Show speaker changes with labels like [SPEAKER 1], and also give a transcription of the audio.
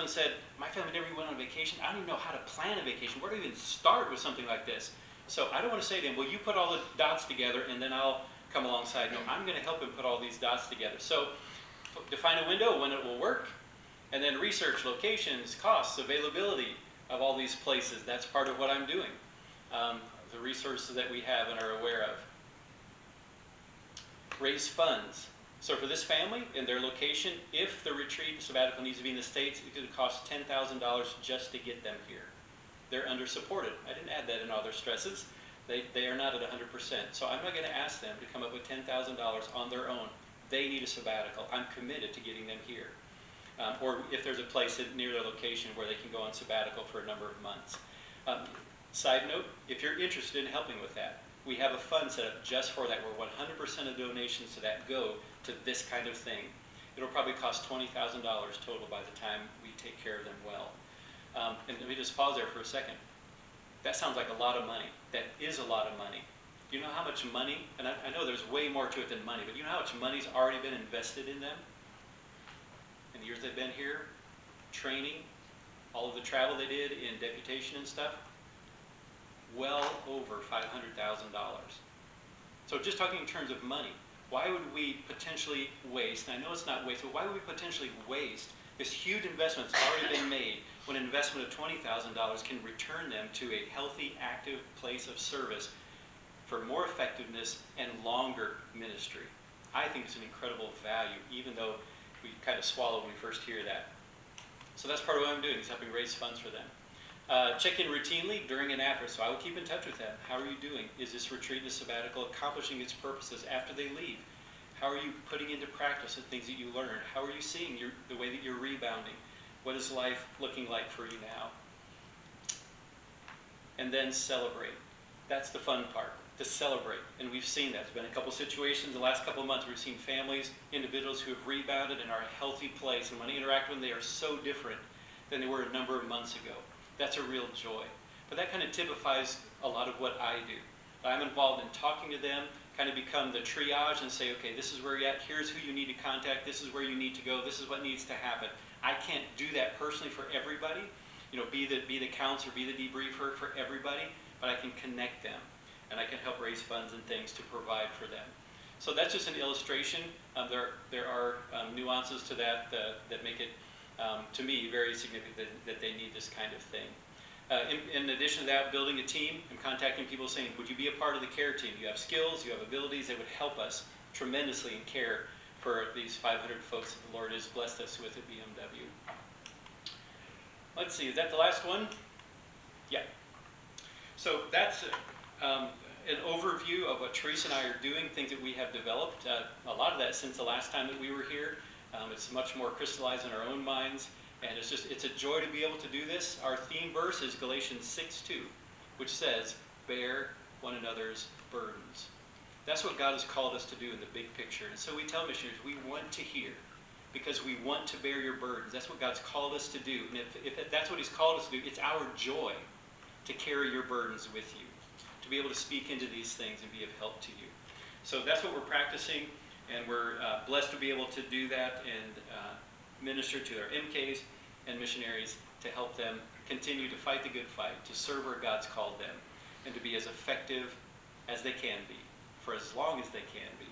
[SPEAKER 1] someone said, my family never went on vacation. I don't even know how to plan a vacation. Where do you even start with something like this? So I don't want to say to him, well, you put all the dots together and then I'll come alongside. No, I'm going to help him put all these dots together. So define a window when it will work, and then research locations, costs, availability of all these places. That's part of what I'm doing. The resources that we have and are aware of. Raise funds. So for this family, in their location, if the retreat sabbatical needs to be in the States, it could cost $10,000 just to get them here. They're under supported. I didn't add that in all their stresses. They are not at 100%. So I'm not going to ask them to come up with $10,000 on their own. They need a sabbatical. I'm committed to getting them here. Or if there's a place near their location where they can go on sabbatical for a number of months. Side note, if you're interested in helping with that, we have a fund set up just for that, where 100% of donations to that go to this kind of thing. It'll probably cost $20,000 total by the time we take care of them well. And let me just pause there for a second. That sounds like a lot of money. That is a lot of money. Do you know how much money, and I know there's way more to it than money, but do you know how much money's already been invested in them? In the years they've been here, training, all of the travel they did in deputation and stuff, well over $500,000. So just talking in terms of money, why would we potentially waste, and I know it's not waste, but why would we potentially waste this huge investment that's already been made when an investment of $20,000 can return them to a healthy, active place of service for more effectiveness and longer ministry? I think it's an incredible value, even though we kind of swallow when we first hear that. So that's part of what I'm doing, is helping raise funds for them. Check in routinely during and after, so I will keep in touch with them. How are you doing? Is this retreat and sabbatical accomplishing its purposes after they leave? How are you putting into practice the things that you learned? How are you seeing the way that you're rebounding? What is life looking like for you now? And then celebrate. That's the fun part, to celebrate. And we've seen that. There's been a couple situations the last couple of months where we've seen families, individuals who have rebounded and are in a healthy place. And when I interact with them, they are so different than they were a number of months ago. That's a real joy. But that kind of typifies a lot of what I do. I'm involved in talking to them, kind of become the triage and say, okay, this is where you're at, here's who you need to contact, this is where you need to go, this is what needs to happen. I can't do that personally for everybody, be the counselor, be the debriefer for everybody, but I can connect them, and I can help raise funds and things to provide for them. So that's just an illustration. There are nuances to that that make it, to me, very significant that they need this kind of thing. In addition to that, building a team and contacting people saying, would you be a part of the care team? You have skills, you have abilities that would help us tremendously in care for these 500 folks that the Lord has blessed us with at BMW. Let's see, is that the last one? Yeah. So that's an overview of what Teresa and I are doing, things that we have developed. A lot of that since the last time that we were here. It's much more crystallized in our own minds. And it's a joy to be able to do this. Our theme verse is Galatians 6:2, which says, bear one another's burdens. That's what God has called us to do in the big picture. And so we tell missionaries, we want to hear, because we want to bear your burdens. That's what God's called us to do. And if that's what he's called us to do, it's our joy to carry your burdens with you, to be able to speak into these things and be of help to you. So that's what we're practicing, and we're blessed to be able to do that and minister to our MKs and missionaries to help them continue to fight the good fight, to serve where God's called them, and to be as effective as they can be for as long as they can be.